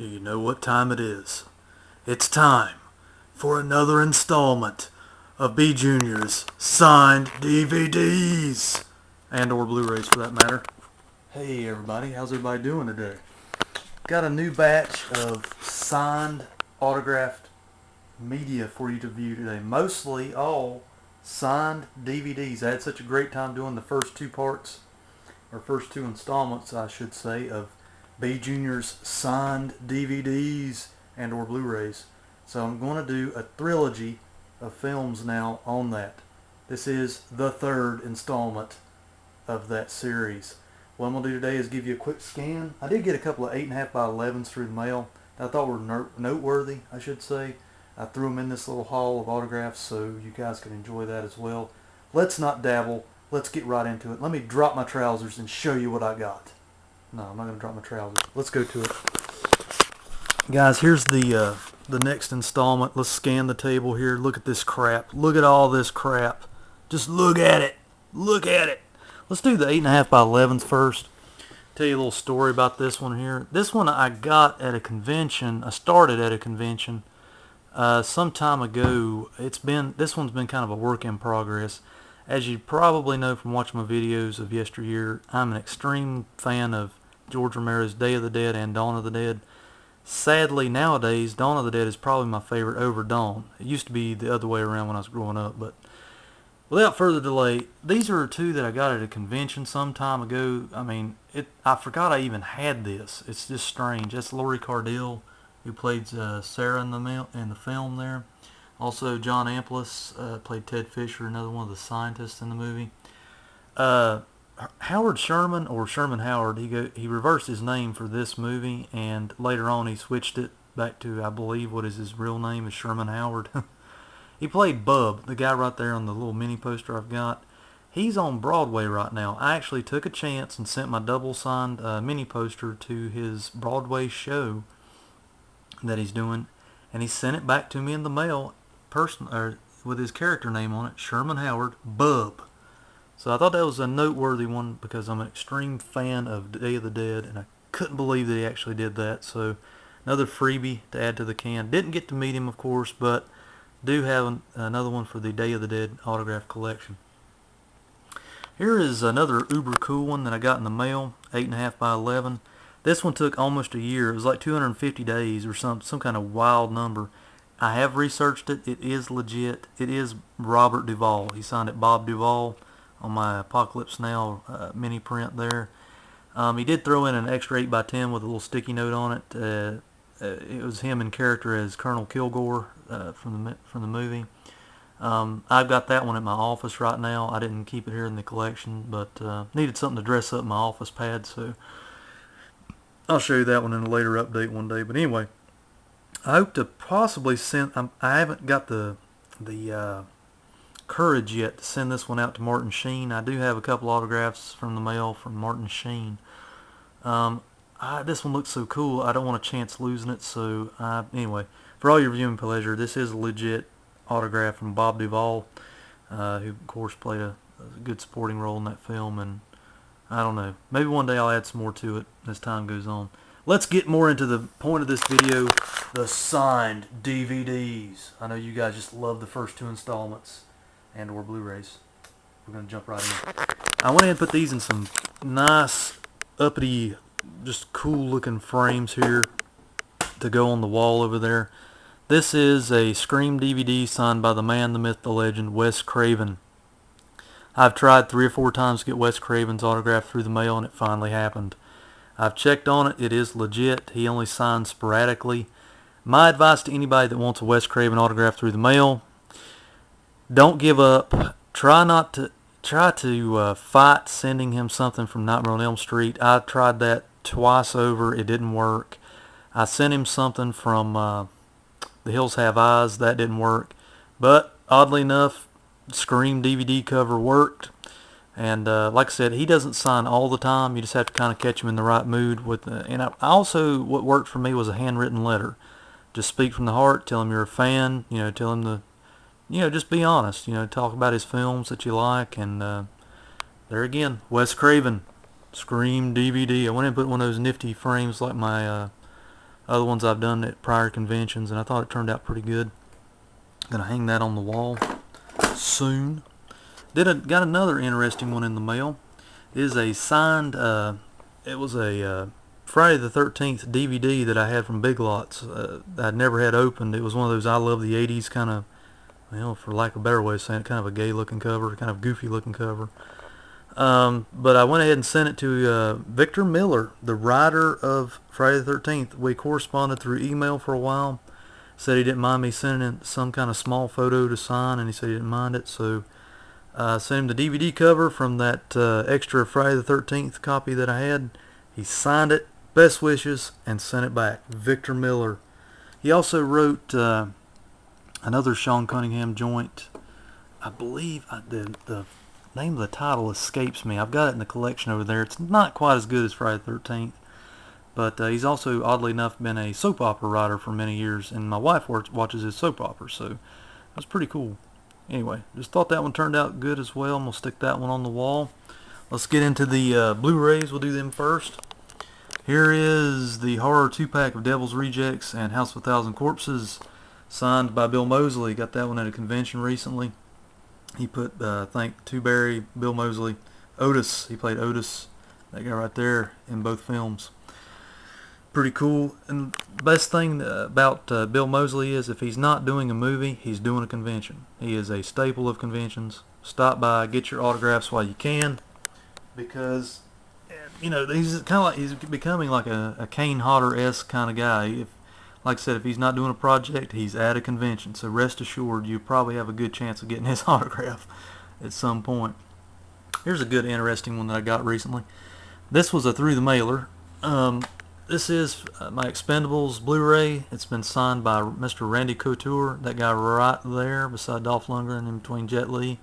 You know what time it is. It's time for another installment of B.Jr.'s signed DVDs. And or Blu-rays for that matter. Hey everybody, how's everybody doing today? Got a new batch of signed, autographed media for you to view today. Mostly all signed DVDs. I had such a great time doing the first two parts, or first two installments I should say, of B.Jr.'s signed DVDs and or Blu-rays. So I'm going to do a thrill-ogy of films now on that. This is the third installment of that series. What I'm going to do today is give you a quick scan. I did get a couple of 8.5 by 11s through the mail that I thought were noteworthy, I should say. I threw them in this little haul of autographs so you guys can enjoy that as well. Let's not dabble. Let's get right into it. Let me drop my trousers and show you what I got. No, I'm not going to drop my trousers. Let's go to it. Guys, here's the next installment. Let's scan the table here. Look at this crap. Look at all this crap. Just look at it. Look at it. Let's do the 8.5 by 11s first. Tell you a little story about this one here. This one I got at a convention. I started at a convention some time ago. This one's been kind of a work in progress. As you probably know from watching my videos of yesteryear, I'm an extreme fan of George Romero's Day of the Dead and Dawn of the Dead. Sadly, nowadays, Dawn of the Dead is probably my favorite over Dawn. It used to be the other way around when I was growing up, but without further delay, these are two that I got at a convention some time ago. I mean, I forgot I even had this. It's just strange. That's Laurie Cardille, who played Sarah in the film there. Also, John Amplas played Ted Fisher, another one of the scientists in the movie. Howard Sherman, or Sherman Howard, he reversed his name for this movie, and later on he switched it back to, I believe, what is his real name is Sherman Howard. He played Bub, the guy right there on the little mini poster I've got. He's on Broadway right now. I actually took a chance and sent my double-signed mini poster to his Broadway show that he's doing, and he sent it back to me in the mail, with his character name on it, Sherman Howard, Bub. So I thought that was a noteworthy one because I'm an extreme fan of Day of the Dead, and I couldn't believe that he actually did that. So another freebie to add to the can. Didn't get to meet him, of course, but do have another one for the Day of the Dead autograph collection. Here is another uber cool one that I got in the mail, 8.5 by 11. This one took almost a year. It was like 250 days or some kind of wild number. I have researched it. It is legit. It is Robert Duvall. He signed it Bob Duvall on my Apocalypse Now mini print there. He did throw in an extra 8 by 10 with a little sticky note on it. It was him in character as Colonel Kilgore from the movie. I've got that one at my office right now. I didn't keep it here in the collection, but needed something to dress up my office pad, so I'll show you that one in a later update one day. But anyway, I hope to possibly send. I haven't got the courage yet to send this one out to Martin Sheen. I do have a couple autographs from the mail from Martin Sheen. This one looks so cool, I don't want a chance losing it. So anyway, for all your viewing pleasure, this is a legit autograph from Bob Duvall, who of course played a good supporting role in that film. And I don't know, maybe one day I'll add some more to it as time goes on. Let's get more into the point of this video, the signed DVDs. I know you guys just love the first two installments and or Blu-rays. We're going to jump right in. I went ahead and put these in some nice, uppity, just cool looking frames here to go on the wall over there. This is a Scream DVD signed by the man, the myth, the legend, Wes Craven. I've tried 3 or 4 times to get Wes Craven's autograph through the mail, and it finally happened. I've checked on it. It is legit. He only signs sporadically. My advice to anybody that wants a Wes Craven autograph through the mail: don't give up. Try to fight sending him something from Nightmare on Elm Street. I tried that twice over. It didn't work. I sent him something from The Hills Have Eyes. That didn't work. But oddly enough, Scream DVD cover worked. And like I said, he doesn't sign all the time. You just have to kind of catch him in the right mood. And what worked for me was a handwritten letter. Just speak from the heart. Tell him you're a fan. Tell him just be honest. Talk about his films that you like. And there again, Wes Craven, Scream DVD. I went and put one of those nifty frames like my other ones I've done at prior conventions, and I thought it turned out pretty good. Gonna hang that on the wall soon. Got another interesting one in the mail. It is a signed, it was a Friday the 13th DVD that I had from Big Lots. I'd never had opened. It was one of those I Love the 80s kind of, well, for lack of a better way of saying it, kind of a gay looking cover, kind of goofy looking cover. But I went ahead and sent it to Victor Miller, the writer of Friday the 13th. We corresponded through email for a while. Said he didn't mind me sending in some kind of small photo to sign, and he said he didn't mind it. So I sent him the DVD cover from that extra Friday the 13th copy that I had. He signed it, best wishes, and sent it back. Victor Miller. He also wrote another Sean Cunningham joint. I believe the name of the title escapes me. I've got it in the collection over there. It's not quite as good as Friday the 13th, but he's also, oddly enough, been a soap opera writer for many years, and my wife watches his soap operas, so that's pretty cool. Anyway, just thought that one turned out good as well. I'm going to stick that one on the wall. Let's get into the Blu-rays. We'll do them first. Here is the horror 2-pack of Devil's Rejects and House of a Thousand Corpses, signed by Bill Moseley. Got that one at a convention recently. He put, I think, Two-Barry, Bill Moseley, Otis. He played Otis, that guy right there, in both films. Pretty cool. And the best thing about Bill Moseley is if he's not doing a movie, he's doing a convention. He is a staple of conventions. Stop by, get your autographs while you can, because, you know, he's kind of like, he's becoming like a Kane Hodder-esque kind of guy. Like I said, if he's not doing a project, he's at a convention. So rest assured, you probably have a good chance of getting his autograph at some point. Here's a good, interesting one that I got recently. This was a through the mailer. This is my Expendables Blu-ray. It's been signed by Mr. Randy Couture, that guy right there beside Dolph Lundgren in between Jet Li.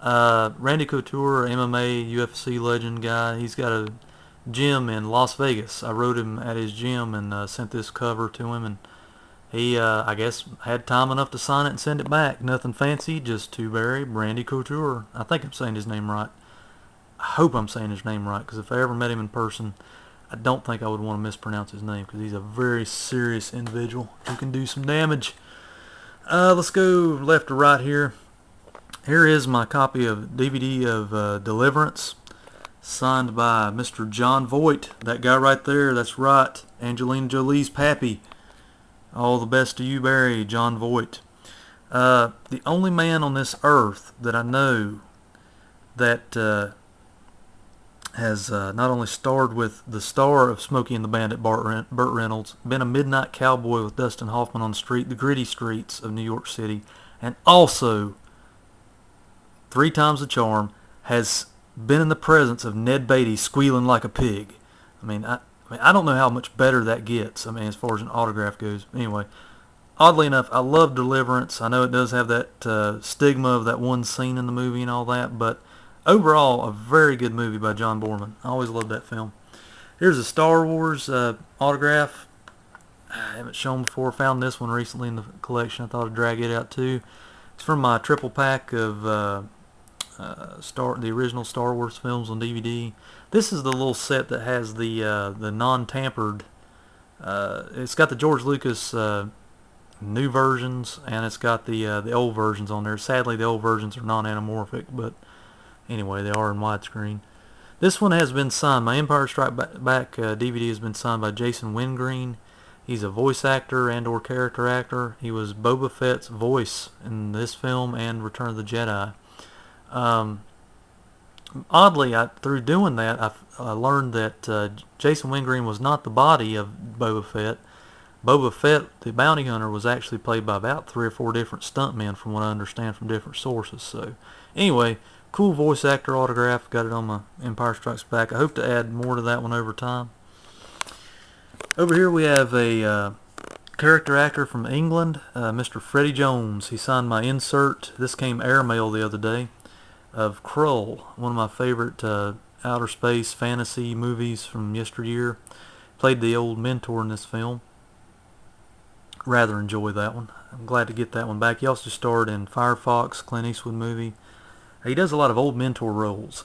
Randy Couture, MMA, UFC legend guy. He's got a gym in Las Vegas. I wrote him at his gym and sent this cover to him, and he, I guess, had time enough to sign it and send it back. Nothing fancy, just Two-Barry, Randy Couture. I think I'm saying his name right. I hope I'm saying his name right, because if I ever met him in person, I don't think I would want to mispronounce his name, because he's a very serious individual who can do some damage. Let's go left to right here. Here is my copy of DVD of Deliverance, signed by Mr. John Voight. That guy right there, that's right, Angelina Jolie's pappy. All the best to you, Barry, John Voight. The only man on this earth that I know that has not only starred with the star of Smokey and the Bandit, Burt Reynolds, been a midnight cowboy with Dustin Hoffman on the gritty streets of New York City, and also, 3 times the charm, has been in the presence of Ned Beatty squealing like a pig. I mean, I don't know how much better that gets. I mean, as far as an autograph goes. Anyway, oddly enough, I love Deliverance. I know it does have that stigma of that one scene in the movie and all that, but overall, a very good movie by John Boorman. I always loved that film. Here's a Star Wars autograph. I haven't shown before. Found this one recently in the collection. I thought I'd drag it out too. It's from my triple pack of the original Star Wars films on DVD. This is the little set that has the non-tampered. It's got the George Lucas new versions, and it's got the old versions on there. Sadly, the old versions are non-anamorphic, but anyway, they are in widescreen. This one has been signed. My Empire Strikes Back DVD has been signed by Jason Wingreen. He's a voice actor and or character actor. He was Boba Fett's voice in this film and Return of the Jedi. Oddly, through doing that, I learned that Jason Wingreen was not the body of Boba Fett. Boba Fett, the bounty hunter, was actually played by about 3 or 4 different stuntmen, from what I understand from different sources. So, anyway, cool voice actor autograph. Got it on my Empire Strikes Back. I hope to add more to that one over time. Over here we have a character actor from England, Mr. Freddie Jones. He signed my insert. This came airmail the other day, of Krull, one of my favorite outer space fantasy movies from yesteryear. Played the old mentor in this film. Rather enjoy that one. I'm glad to get that one back. He also starred in Firefox, Clint Eastwood movie. He does a lot of old mentor roles.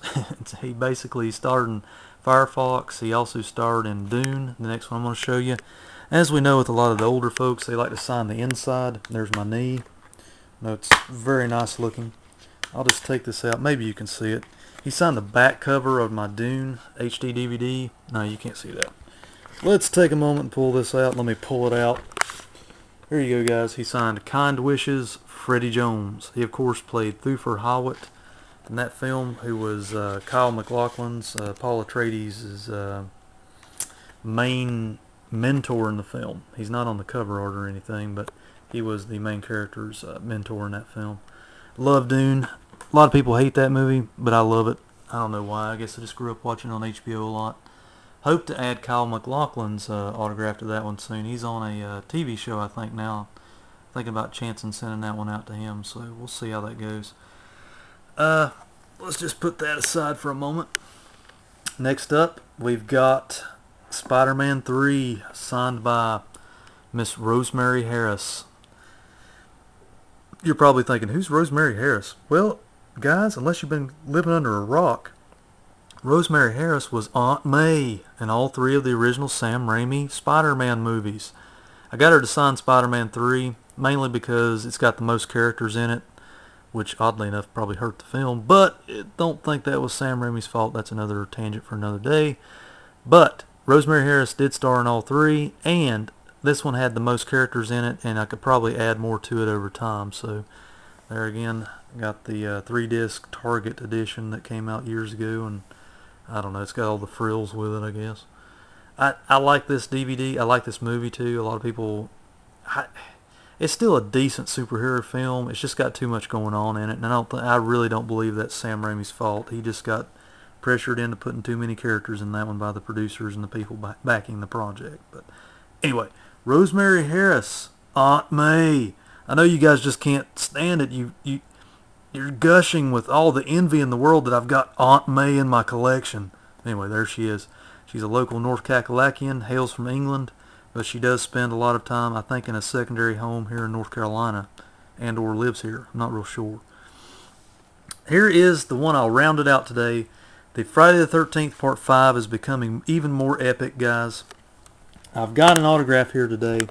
He basically starred in Firefox. He also starred in Dune, the next one I'm going to show you. As we know with a lot of the older folks, they like to sign the inside. There's my knee. No, it's very nice looking. I'll just take this out. Maybe you can see it. He signed the back cover of my Dune HD DVD. No, you can't see that. Let's take a moment and pull this out. Let me pull it out. Here you go, guys. He signed Kind Wishes, Freddie Jones. He, of course, played Thufir Hawat in that film, who was Kyle MacLachlan's, Paul Atreides' main mentor in the film. He's not on the cover art or anything, but he was the main character's mentor in that film. Love Dune. A lot of people hate that movie, but I love it. I don't know why. I guess I just grew up watching it on HBO a lot. Hope to add Kyle MacLachlan's autograph to that one soon. He's on a TV show, I think, now. Thinking about chancing sending that one out to him, so we'll see how that goes. Let's just put that aside for a moment. Next up, we've got Spider-Man 3, signed by Miss Rosemary Harris. You're probably thinking, who's Rosemary Harris? Well, guys, unless you've been living under a rock, Rosemary Harris was Aunt May in all three of the original Sam Raimi Spider-Man movies. I got her to sign Spider-Man 3, mainly because it's got the most characters in it, which oddly enough probably hurt the film, but don't think that was Sam Raimi's fault. That's another tangent for another day. But Rosemary Harris did star in all three, and this one had the most characters in it, and I could probably add more to it over time. So there again, got the 3-disc Target edition that came out years ago, and I don't know, it's got all the frills with it, I guess. I like this DVD. I like this movie too. A lot of people... It's still a decent superhero film. It's just got too much going on in it, and I really don't believe that's Sam Raimi's fault. He just got pressured into putting too many characters in that one by the producers and the people backing the project. But anyway, Rosemary Harris, Aunt May. I know you guys just can't stand it. You're gushing with all the envy in the world that I've got Aunt May in my collection. Anyway, there she is. She's a local North Cackalachian, hails from England, but she does spend a lot of time, I think, in a secondary home here in North Carolina, and or lives here. I'm not real sure. Here is the one I'll round it out today. The Friday the 13th Part 5 is becoming even more epic, guys. I've got an autograph here today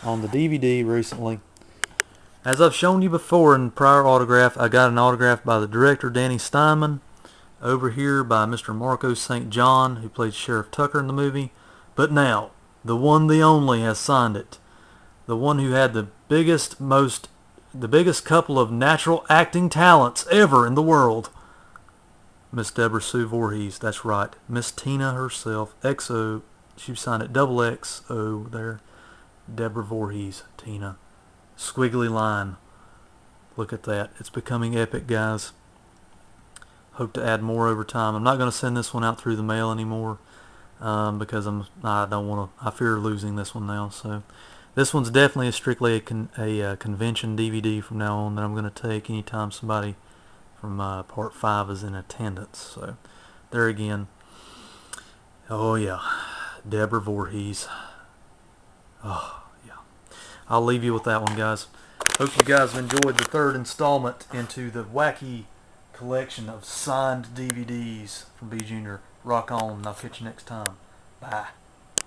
on the DVD recently. As I've shown you before in prior autograph, I got an autograph by the director Danny Steinman, over here by Mr. Marcos St. John, who played Sheriff Tucker in the movie. But now, the one, the only, has signed it. The one who had the biggest couple of natural acting talents ever in the world. Miss Deborah Sue Voorhees, that's right. Miss Tina herself, XO, she signed it double XO there. Deborah Voorhees, Tina. Squiggly line. Look at that. It's becoming epic, guys. Hope to add more over time. I'm not going to send this one out through the mail anymore because I fear losing this one now. So this one's definitely strictly a convention DVD from now on that I'm going to take anytime somebody from Part 5 is in attendance. So there again. Oh yeah, Deborah Voorhees. Oh yeah. I'll leave you with that one, guys. Hope you guys have enjoyed the third installment into the wacky collection of signed DVDs from B.Jr. Rock on, and I'll catch you next time. Bye.